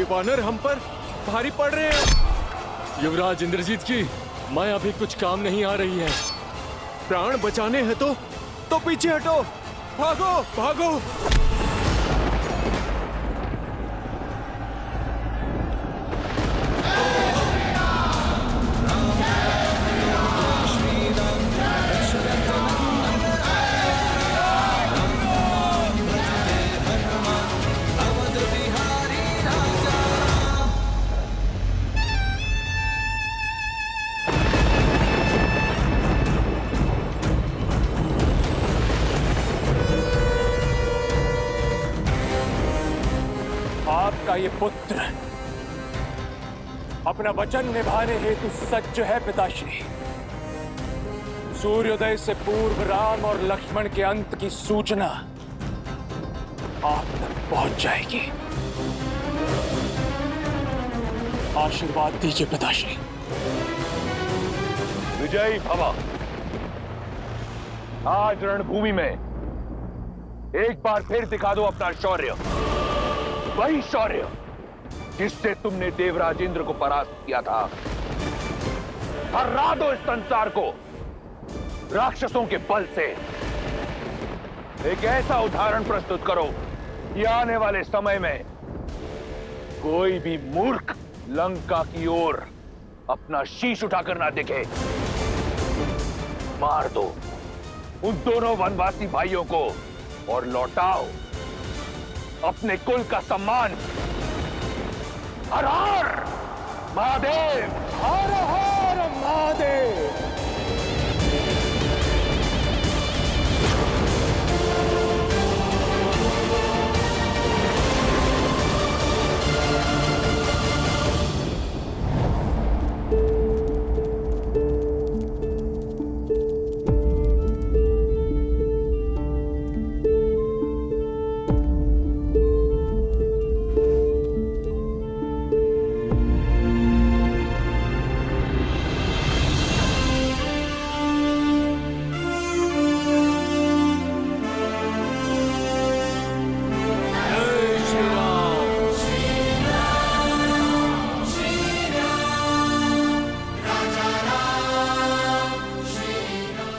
वानर हम पर भारी पड़ रहे हैं। युवराज इंद्रजीत की माया भी कुछ काम नहीं आ रही है। प्राण बचाने हैं तो पीछे हटो, भागो भागो। आपका ये पुत्र अपना वचन निभाने हेतु सज्ज है पिताश्री। सूर्योदय से पूर्व राम और लक्ष्मण के अंत की सूचना आप तक पहुंच जाएगी। आशीर्वाद दीजिए पिताश्री। विजयी भव। आज रणभूमि में एक बार फिर दिखा दो अपना शौर्य, वही शौर्य जिससे तुमने देवराज इंद्र को परास्त किया था। हरा दो इस संसार को राक्षसों के बल से। एक ऐसा उदाहरण प्रस्तुत करो कि आने वाले समय में कोई भी मूर्ख लंका की ओर अपना शीश उठाकर ना दिखे। मार दो उन दोनों वनवासी भाइयों को और लौटाओ अपने कुल का सम्मान। हर हर महादेव, हर हर महादेव।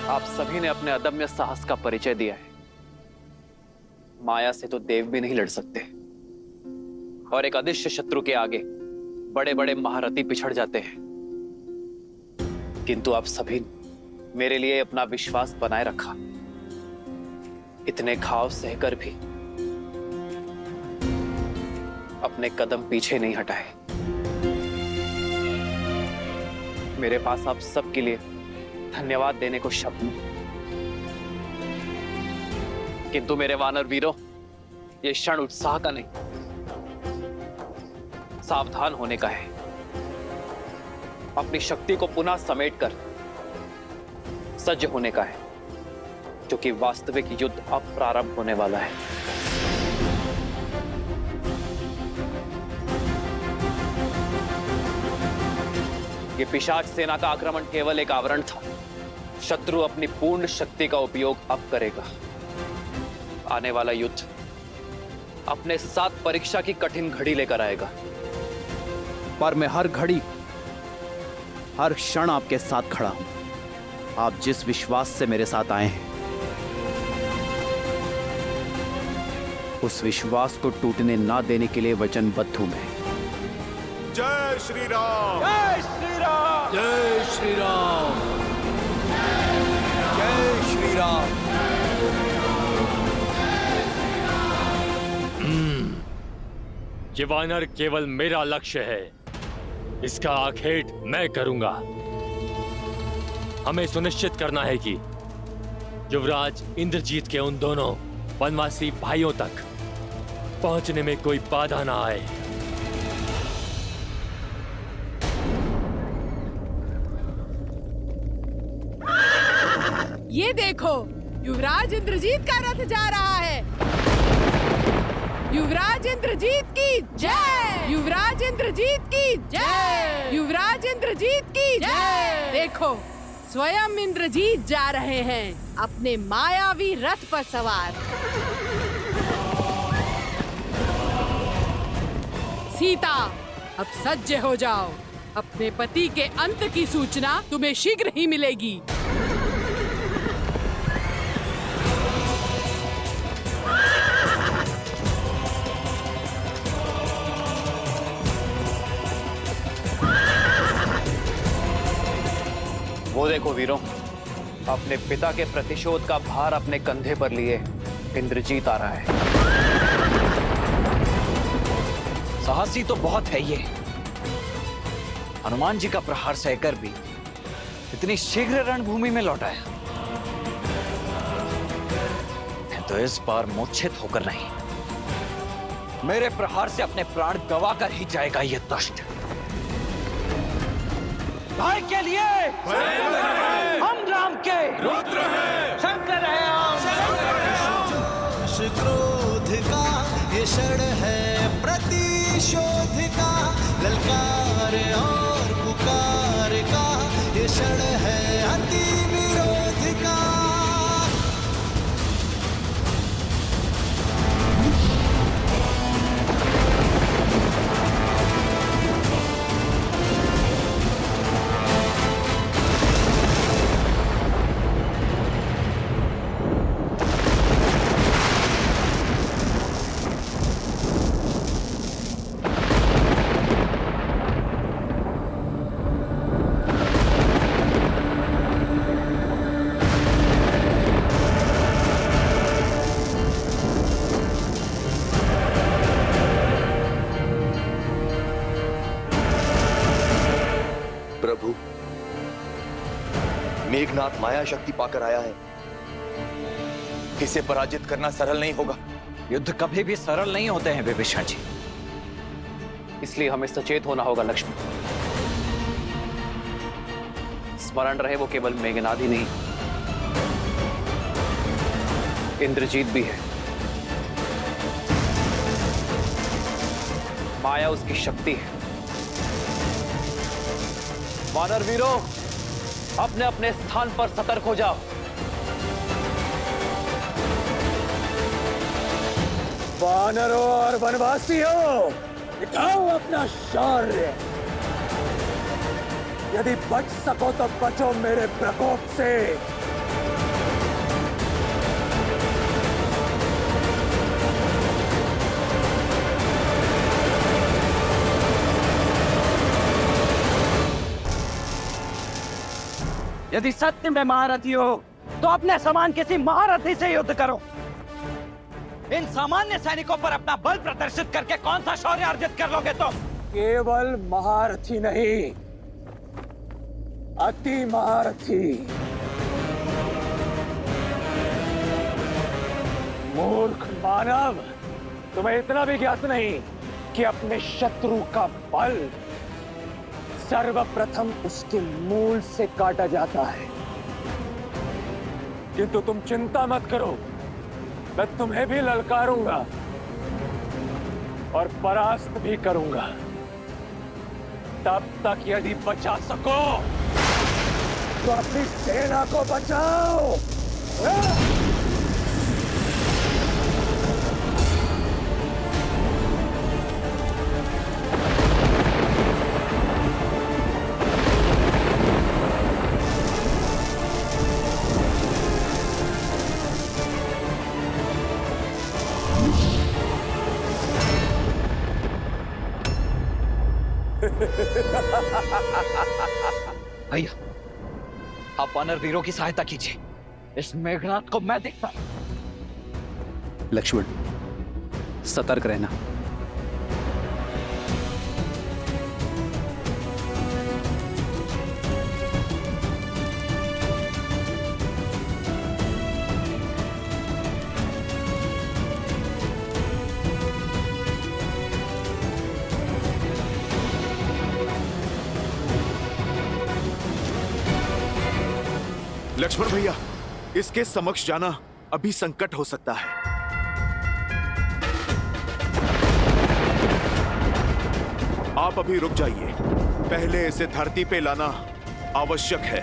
आप सभी ने अपने अदम्य साहस का परिचय दिया है। माया से तो देव भी नहीं लड़ सकते, और एक अदृश्य शत्रु के आगे बड़े बड़े महारथी पिछड़ जाते हैं। किंतु आप सभी ने मेरे लिए अपना विश्वास बनाए रखा। इतने घाव सहकर भी अपने कदम पीछे नहीं हटाए। मेरे पास आप सबके लिए धन्यवाद देने को शब्द नहीं, किंतु मेरे वानर वीरों, यह क्षण उत्साह का नहीं, सावधान होने का है। अपनी शक्ति को पुनः समेटकर सज्ज होने का है, क्योंकि वास्तविक युद्ध अब प्रारंभ होने वाला है। यह पिशाच सेना का आक्रमण केवल एक आवरण था। शत्रु अपनी पूर्ण शक्ति का उपयोग अब करेगा। आने वाला युद्ध अपने साथ परीक्षा की कठिन घड़ी लेकर आएगा, पर मैं हर घड़ी, हर क्षण आपके साथ खड़ा हूं। आप जिस विश्वास से मेरे साथ आए हैं, उस विश्वास को टूटने ना देने के लिए वचनबद्ध हूं मैं। जय श्री राम, जय श्री राम, जय श्री राम, जय श्री राम। ये वानर केवल मेरा लक्ष्य है। इसका आखेट मैं करूंगा। हमें सुनिश्चित करना है कि युवराज इंद्रजीत के उन दोनों वनवासी भाइयों तक पहुंचने में कोई बाधा ना आए। ये देखो, युवराज इंद्रजीत का रथ जा रहा है। युवराज इंद्रजीत की जय! युवराज इंद्रजीत की जय! युवराज इंद्रजीत की जय! देखो, स्वयं इंद्रजीत जा रहे हैं अपने मायावी रथ पर सवार। सीता, अब सज्ज हो जाओ। अपने पति के अंत की सूचना तुम्हें शीघ्र ही मिलेगी। वो देखो वीरों, अपने पिता के प्रतिशोध का भार अपने कंधे पर लिए इंद्रजीत आ रहा है। साहसी तो बहुत है ये। हनुमान जी का प्रहार सहकर भी इतनी शीघ्र रणभूमि में लौटाया। तो इस बार मूर्छित होकर नहीं, मेरे प्रहार से अपने प्राण गवाकर ही जाएगा ये दुष्ट। भाई के लिए हम राम के रुद्र हैं, शंकर है क्रोध का ये क्षण है प्रतिशोध का, ललकार और पुकार का ये क्षण है अति विरोध का। प्रभु, मेघनाथ माया शक्ति पाकर आया है। इसे पराजित करना सरल नहीं होगा। युद्ध कभी भी सरल नहीं होते हैं विभीषण जी। इसलिए हमें सचेत होना होगा लक्ष्मण। स्मरण रहे, वो केवल मेघनाद ही नहीं, इंद्रजीत भी है। माया उसकी शक्ति है। वानर वीरों, अपने अपने स्थान पर सतर्क हो जाओ। वानरों और वनवासियों, दिखाओ अपना शौर्य। यदि बच सको तो बचो मेरे प्रकोप से। यदि सत्य में महारथी हो तो अपने समान किसी महारथी से युद्ध करो। इन सामान्य सैनिकों पर अपना बल प्रदर्शित करके कौन सा शौर्य अर्जित कर लोगे तुम? केवल महारथी नहीं, अति महारथी। मूर्ख मानव, तुम्हें इतना भी ज्ञात नहीं कि अपने शत्रु का बल सर्वप्रथम उसके मूल से काटा जाता है। किंतु तुम चिंता मत करो, मैं तुम्हें भी ललकारूंगा और परास्त भी करूंगा। तब तक यदि बचा सको तो अपनी सेना को बचाओ। भैया, आप वानर वीरों की सहायता कीजिए। इस मेघनाथ को मैं देखता हूं। लक्ष्मण, सतर्क रहना। लक्ष्मण भैया, इसके समक्ष जाना अभी संकट हो सकता है। आप अभी रुक जाइए, पहले इसे धरती पे लाना आवश्यक है।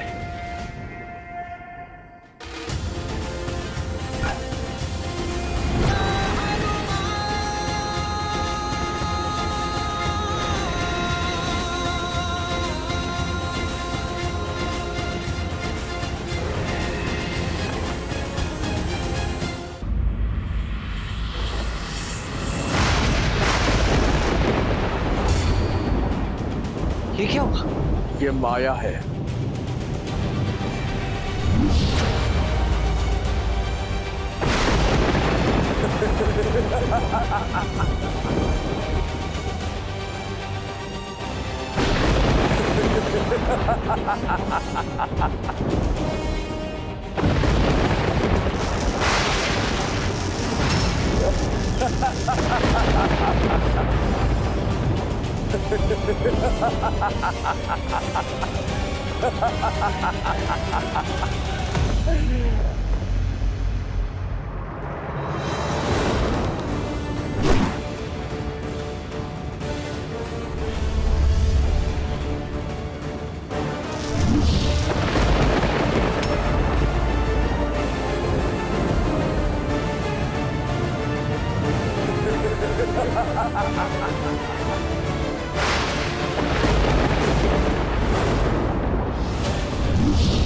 होगा? ये माया है।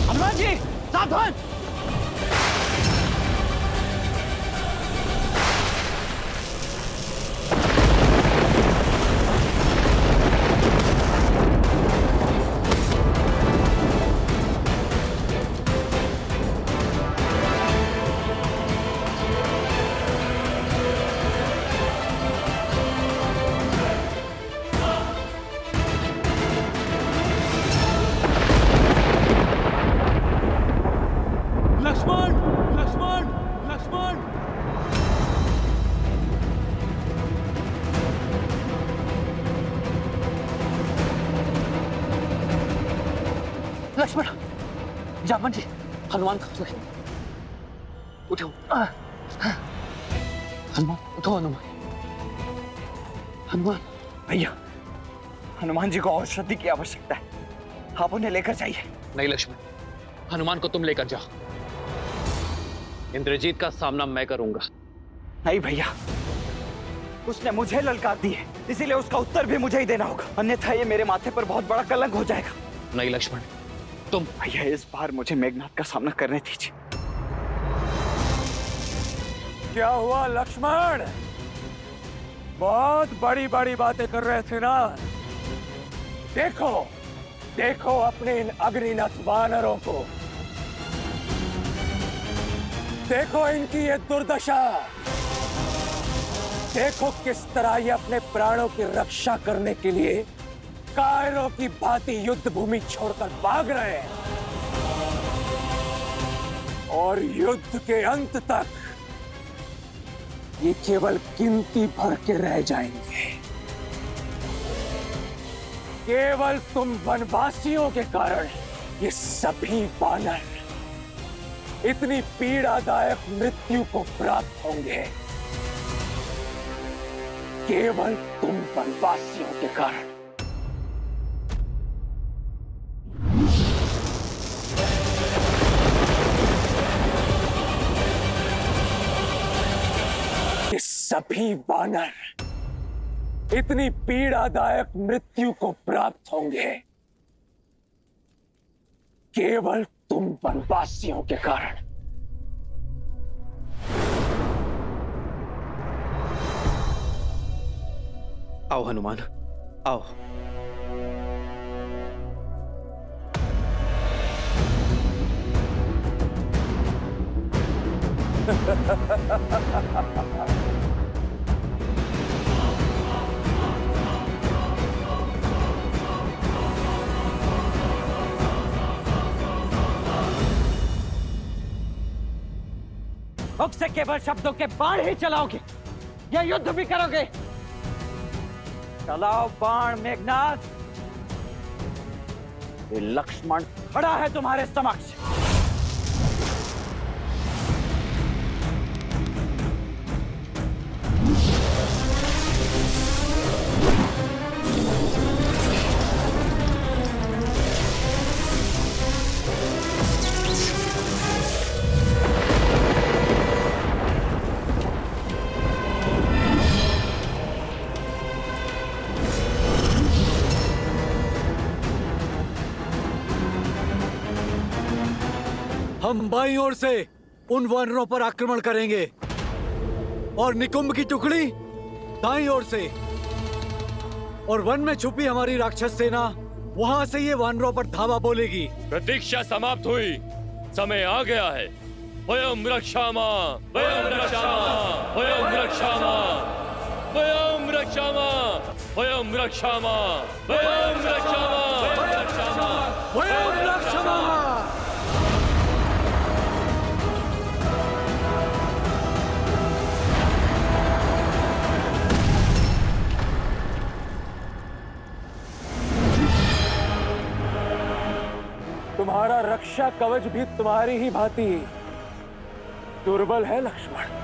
हनुमान जी सावधान! लक्ष्मण, लक्ष्मण, लक्ष्मण! लक्ष्मण, जामवन जी, हनुमान कहाँ गए? उठो। हनुमान, उठो हनुमान। हनुमान भैया, हनुमान जी को औषधि की आवश्यकता है, आप उन्हें लेकर जाइए। नहीं लक्ष्मण, हनुमान को तुम लेकर जाओ। इंद्रजीत का सामना मैं करूंगा। नहीं भैया, उसने मुझे ललकार दी है, इसीलिए उसका उत्तर भी मुझे ही देना होगा, अन्यथा ये मेरे माथे पर बहुत बड़ा कलंक हो जाएगा। नहीं लक्ष्मण, तुम। भैया इस बार मुझे मेघनाथ का सामना करने दीजिए। क्या हुआ लक्ष्मण? बहुत बड़ी बड़ी बातें कर रहे थे ना। देखो देखो अपने इन अग्निनथ वानरों को, देखो इनकी ये दुर्दशा, देखो किस तरह ये अपने प्राणों की रक्षा करने के लिए कायरों की भांति युद्ध भूमि छोड़कर भाग रहे हैं, और युद्ध के अंत तक ये केवल गिनती भर के रह जाएंगे। केवल तुम वनवासियों के कारण ये सभी वानर इतनी पीड़ादायक मृत्यु को प्राप्त होंगे, केवल तुम वनवासियों के कारण। ये सभी वानर इतनी पीड़ादायक मृत्यु को प्राप्त होंगे, केवल तुम वनवासियों के कारण। आओ हनुमान, आओ। मुख से केवल शब्दों के बाण ही चलाओगे या युद्ध भी करोगे? चलाओ बाण मेघनाथ। ये लक्ष्मण खड़ा है तुम्हारे समक्ष। हम बाईं ओर से उन वानरों पर आक्रमण करेंगे और निकुंभ की टुकड़ी दाईं ओर से, और वन में छुपी हमारी राक्षस सेना वहाँ से ये वानरों पर धावा बोलेगी। प्रतीक्षा समाप्त हुई, समय आ गया है। वयम रक्षामा, वयम रक्षामा, वयम रक्षामा, वयम रक्षामा, वयम रक्षामा, वयम रक्षामा, वयम रक्षामा। तुम्हारा रक्षा कवच भी तुम्हारी ही भांति दुर्बल है लक्ष्मण।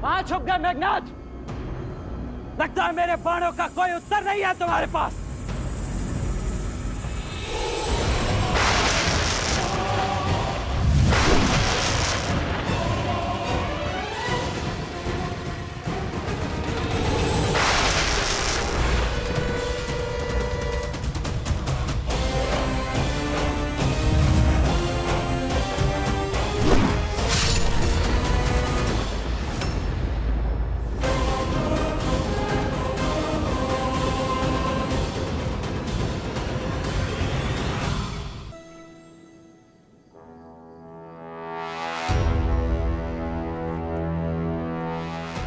वहां छुप गए मेघनाथ। लगता है मेरे बाणों का कोई उत्तर नहीं है तुम्हारे पास।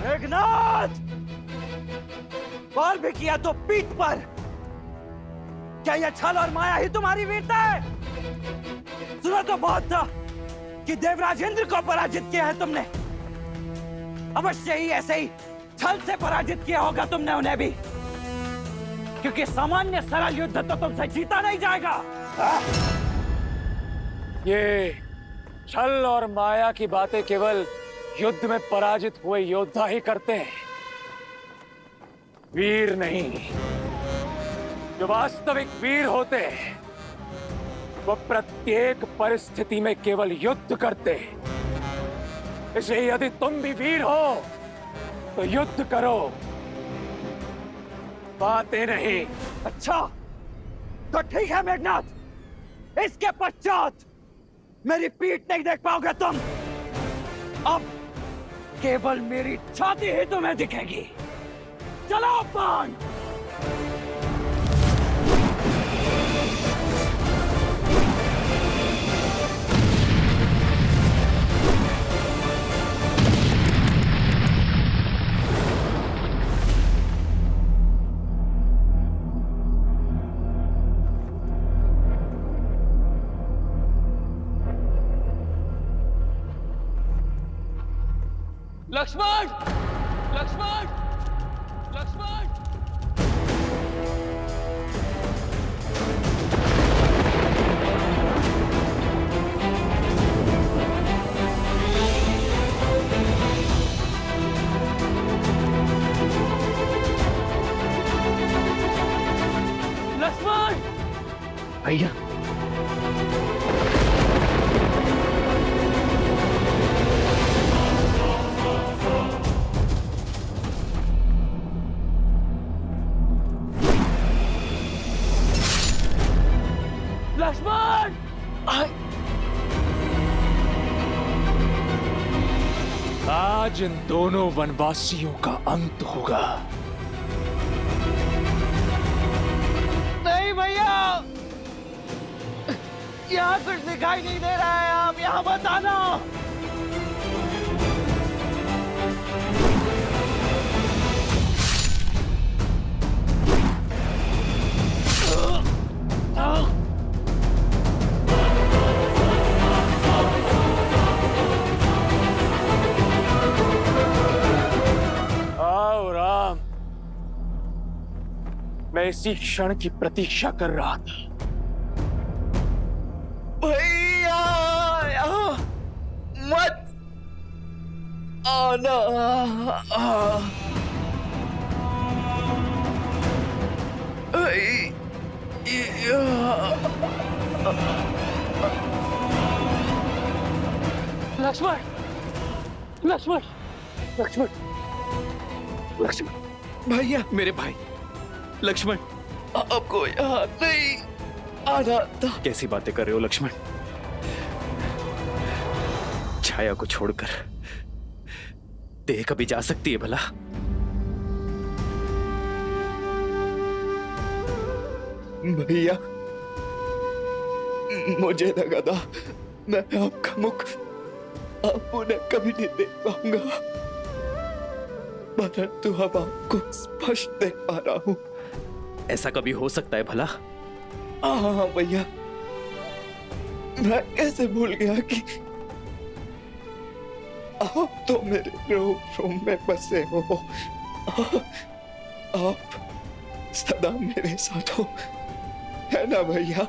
मेघनाथ, बार भी किया तो पीठ पर। क्या यह छल और माया ही तुम्हारी वीरता है? सुना तो बहुत था कि देवराज इंद्र को पराजित किया है तुमने। अवश्य ही ऐसे ही छल से पराजित किया होगा तुमने उन्हें भी, क्योंकि सामान्य सरल युद्ध तो तुमसे जीता नहीं जाएगा। ये छल और माया की बातें केवल युद्ध में पराजित हुए योद्धा ही करते हैं, वीर नहीं। जो वास्तविक वीर होते हैं वो प्रत्येक परिस्थिति में केवल युद्ध करते हैं। इसलिए यदि तुम भी वीर हो तो युद्ध करो, बातें नहीं। अच्छा तो ठीक है मेघनाथ, इसके पश्चात मेरी पीठ नहीं देख पाओगे तुम। अब केवल मेरी छाती ही तुम्हें दिखेगी। चलो बाण। लक्ष्मण, लक्ष्मण, लक्ष्मण। लक्ष्मण भैया, लक्ष्मण, आज इन दोनों वनवासियों का अंत होगा। नहीं भैया, यहाँ कुछ दिखाई नहीं दे रहा है। आप यहाँ मत आना। आओ राम, मैं इसी क्षण की प्रतीक्षा कर रहा था। भैया यहाँ मत आना। भैया लक्ष्मण लक्ष्मण लक्ष्मण लक्ष्मण भैया मेरे भाई लक्ष्मण। आपको यहाँ नहीं आना था। कैसी बातें कर रहे हो लक्ष्मण? छाया को छोड़कर देह कभी जा सकती है भला? भैया मुझे लगा था मैं आपका मुख आप उन्हें कभी नहीं देख पाऊंगा, परंतु अब आपको स्पष्ट देख पा रहा हूं। ऐसा कभी हो सकता है भला? हाँ भैया, मैं कैसे भूल गया कि आप तो मेरे रूम में बसे हो। आप सदा मेरे साथ हो, है ना भैया?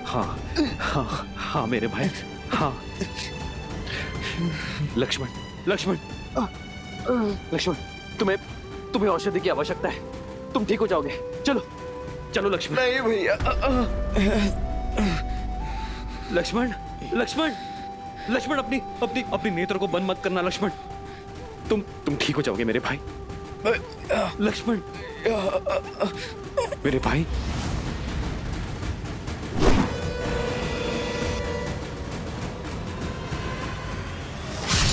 हाँ हाँ हाँ मेरे भाई, हाँ। लक्ष्मण लक्ष्मण लक्ष्मण, तुम्हें औषधि की आवश्यकता है। तुम ठीक हो जाओगे। चलो चलो लक्ष्मण। नहीं भैया। लक्ष्मण लक्ष्मण लक्ष्मण, अपनी अपनी अपनी नेत्र को बंद मत करना लक्ष्मण। तुम ठीक हो जाओगे मेरे भाई। लक्ष्मण मेरे भाई।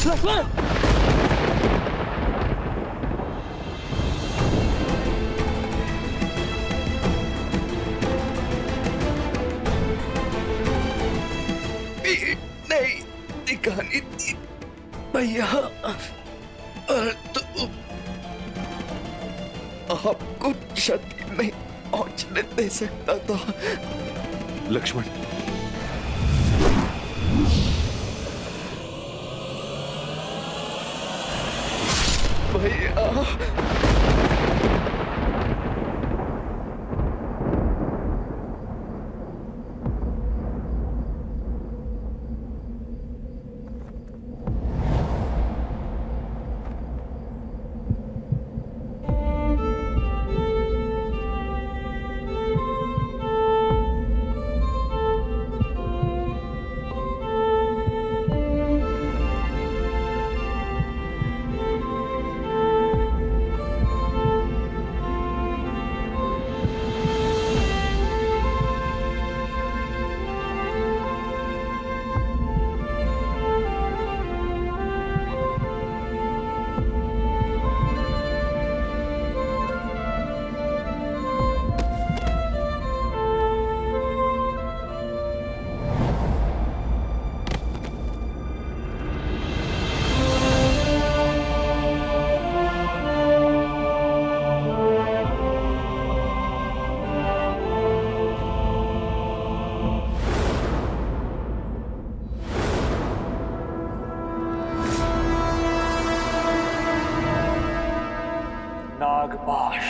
लक्ष्मण नहीं दिखानी थी भैया, तो आपको क्षति नहीं पहुंचने दे सकता था। लक्ष्मण भैया नागपाश।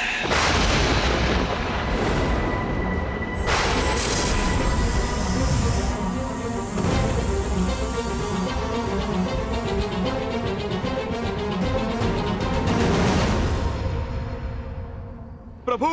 प्रभु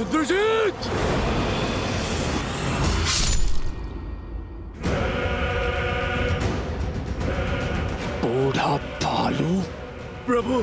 इंद्रजीत! बूढ़ा भालू। प्रभु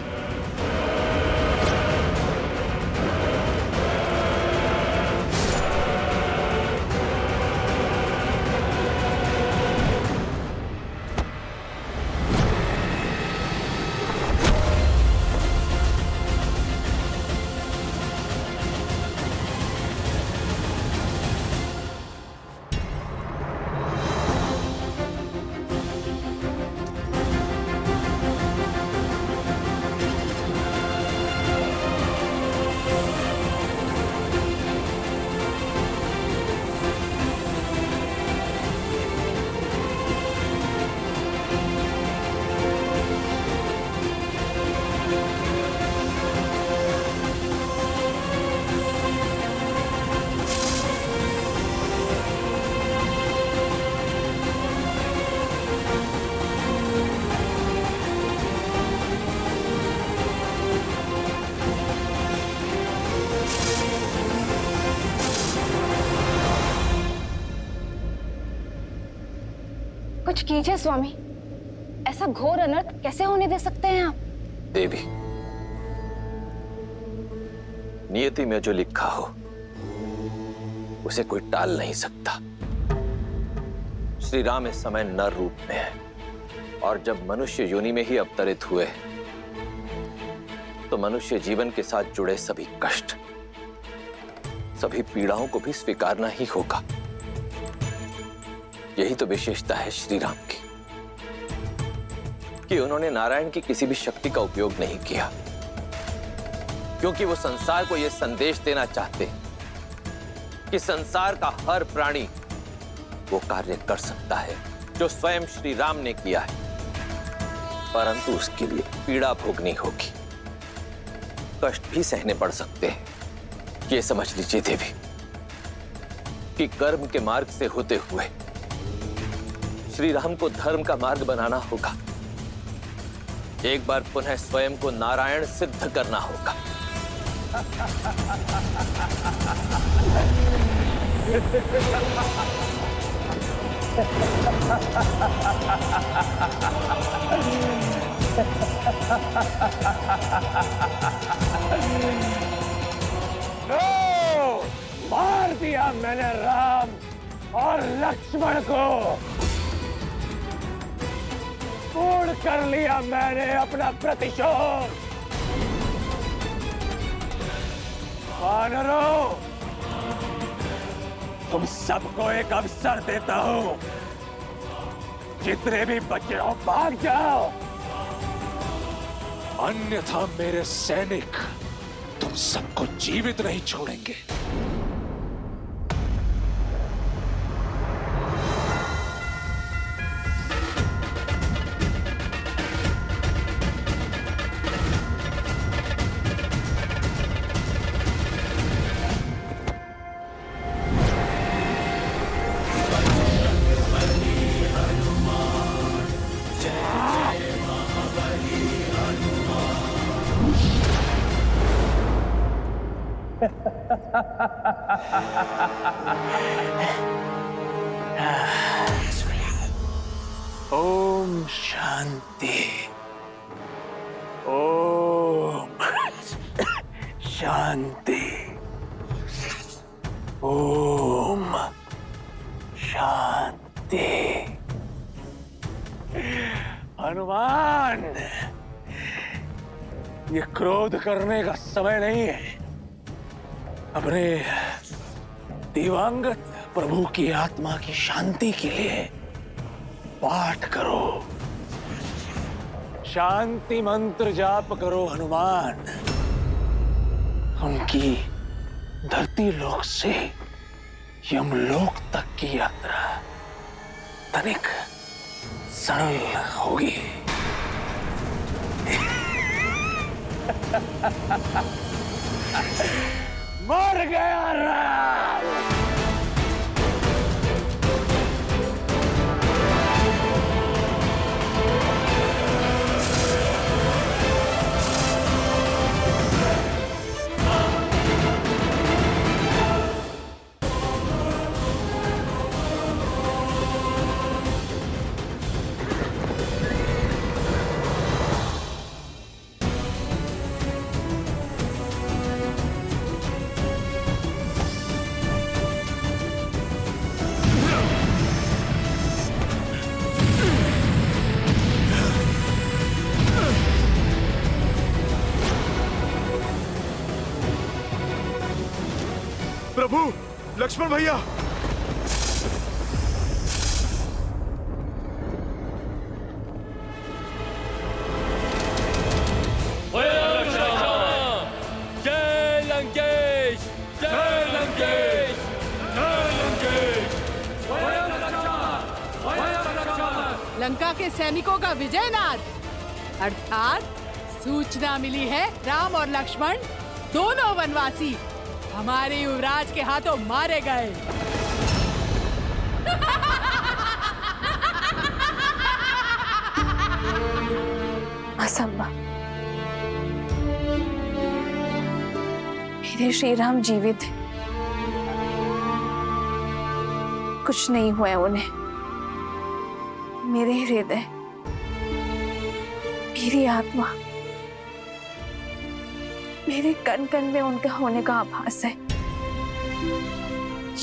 कीजिए स्वामी, ऐसा घोर अनर्थ कैसे होने दे सकते हैं आप? देवी, नियति में जो लिखा हो उसे कोई टाल नहीं सकता। श्री राम इस समय नर रूप में है और जब मनुष्य योनि में ही अवतरित हुए तो मनुष्य जीवन के साथ जुड़े सभी कष्ट, सभी पीड़ाओं को भी स्वीकारना ही होगा। यही तो विशेषता है श्री राम की कि उन्होंने नारायण की किसी भी शक्ति का उपयोग नहीं किया, क्योंकि वो संसार को यह संदेश देना चाहते कि संसार का हर प्राणी वो कार्य कर सकता है जो स्वयं श्री राम ने किया है, परंतु उसके लिए पीड़ा भोगनी होगी, कष्ट भी सहने पड़ सकते हैं। ये समझ लीजिए देवी कि कर्म के मार्ग से होते हुए श्री राम को धर्म का मार्ग बनाना होगा। एक बार पुनः स्वयं को नारायण सिद्ध करना होगा। मार दिया मैंने राम और लक्ष्मण को, पूर्ण कर लिया मैंने अपना प्रतिशोध। वानरों, तुम सबको एक अवसर देता हूं, जितने भी बचे हो भाग जाओ, अन्यथा मेरे सैनिक तुम सबको जीवित नहीं छोड़ेंगे। ओम शांति, ओम शांति, ओम शांति। हनुमान, ये क्रोध करने का समय नहीं है। अपने दिवंगत प्रभु की आत्मा की शांति के लिए पाठ करो, शांति मंत्र जाप करो हनुमान। उनकी धरती लोक से यमलोक तक की यात्रा तनिक सरल होगी। मर गया राम। प्रभु, लक्ष्मण भैया, जय लंकेश, जय लंकेश, जय लंकेश। लंका के सैनिकों का विजयनाद, अर्थात सूचना मिली है राम और लक्ष्मण दोनों वनवासी हमारे युवराज के हाथों मारे गए। असंभव, मेरे श्री राम जीवित हैं, कुछ नहीं हुआ उन्हें। मेरे हृदय, मेरी आत्मा, मेरे कण कण में उनका होने का आभास है।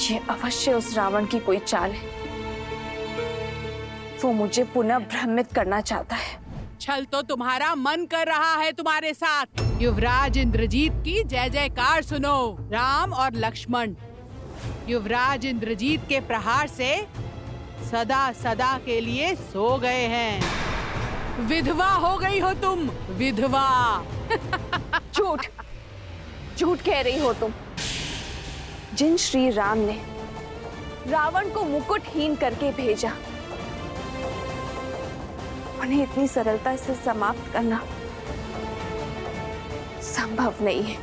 ये अवश्य उस रावण की कोई चाल है। वो मुझे पुनः भ्रमित करना चाहता है। छल तो तुम्हारा मन कर रहा है तुम्हारे साथ। युवराज इंद्रजीत की जय जयकार सुनो। राम और लक्ष्मण युवराज इंद्रजीत के प्रहार से सदा सदा के लिए सो गए हैं। विधवा हो गई हो तुम, विधवा। झूठ, झूठ कह रही हो तुम। जिन श्री राम ने रावण को मुकुटहीन करके भेजा, उन्हें इतनी सरलता से समाप्त करना संभव नहीं है।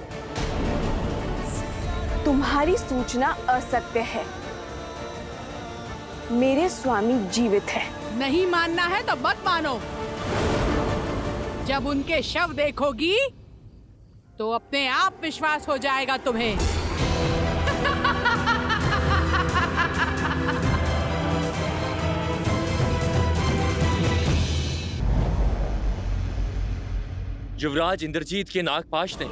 तुम्हारी सूचना असत्य है। मेरे स्वामी जीवित है। नहीं मानना है तो मत मानो। जब उनके शव देखोगी तो अपने आप विश्वास हो जाएगा तुम्हें। युवराज इंद्रजीत के नागपाश ने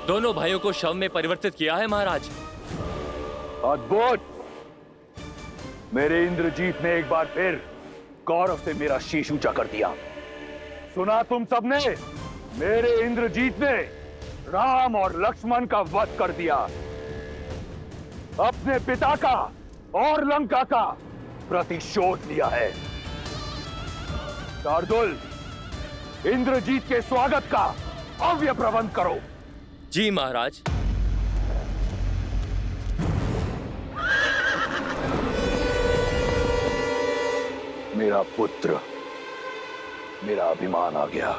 दोनों भाइयों को शव में परिवर्तित किया है महाराज। अद्भुत! मेरे इंद्रजीत ने एक बार फिर गौरव से मेरा शीश ऊंचा कर दिया। सुना तुम सबने? मेरे इंद्रजीत ने राम और लक्ष्मण का वध कर दिया। अपने पिता का और लंका का प्रतिशोध लिया है। शार्दुल, इंद्रजीत के स्वागत का भव्य प्रबंध करो। जी महाराज। मेरा पुत्र, मेरा अभिमान आ गया।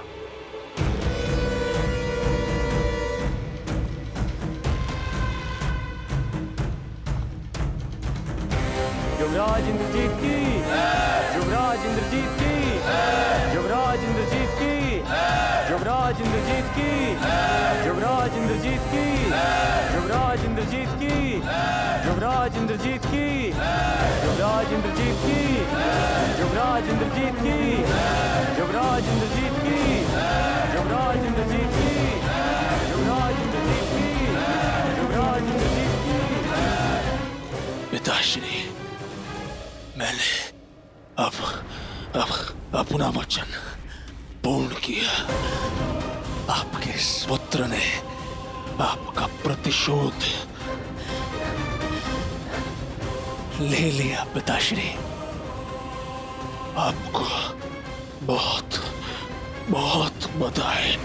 युवराज इंद्रजीत की, युवराज इंद्रजीत की, युवराज इंद्रजीत की, युवराज इंद्रजीत की, युवराज इंद्रजीत की, युवराज इंद्रजीत की, युवराज इंद्रजीत की, युवराज इंद्रजीत की, युवराज इंद्रजीत की, युवराज इंद्रजीत की, युवराज इंद्रजीत की, युवराज इंद्रजीत की, युवराज इंद्रजीत की। पिताश्री, मैंने अपना वचन पूर्ण किया। आपके इस पुत्र ने आपका प्रतिशोध ले लिया पिताश्री। आपको बहुत बहुत बधाई।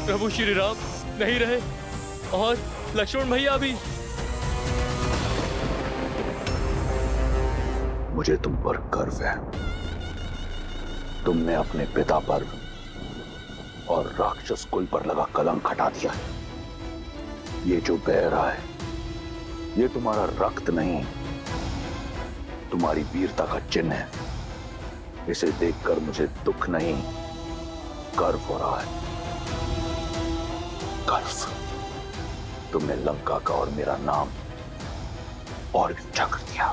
प्रभु श्री राम नहीं रहे और लक्ष्मण भैया भी। मुझे तुम पर गर्व है। तुमने अपने पिता पर और राक्षस कुल पर लगा कलंक हटा दिया है। ये जो बह रहा है, ये तुम्हारा रक्त नहीं, तुम्हारी वीरता का चिन्ह है। इसे देखकर मुझे दुख नहीं, गर्व हो रहा है। गर्व। तुमने लंका का और मेरा नाम और ऊंचा कर दिया।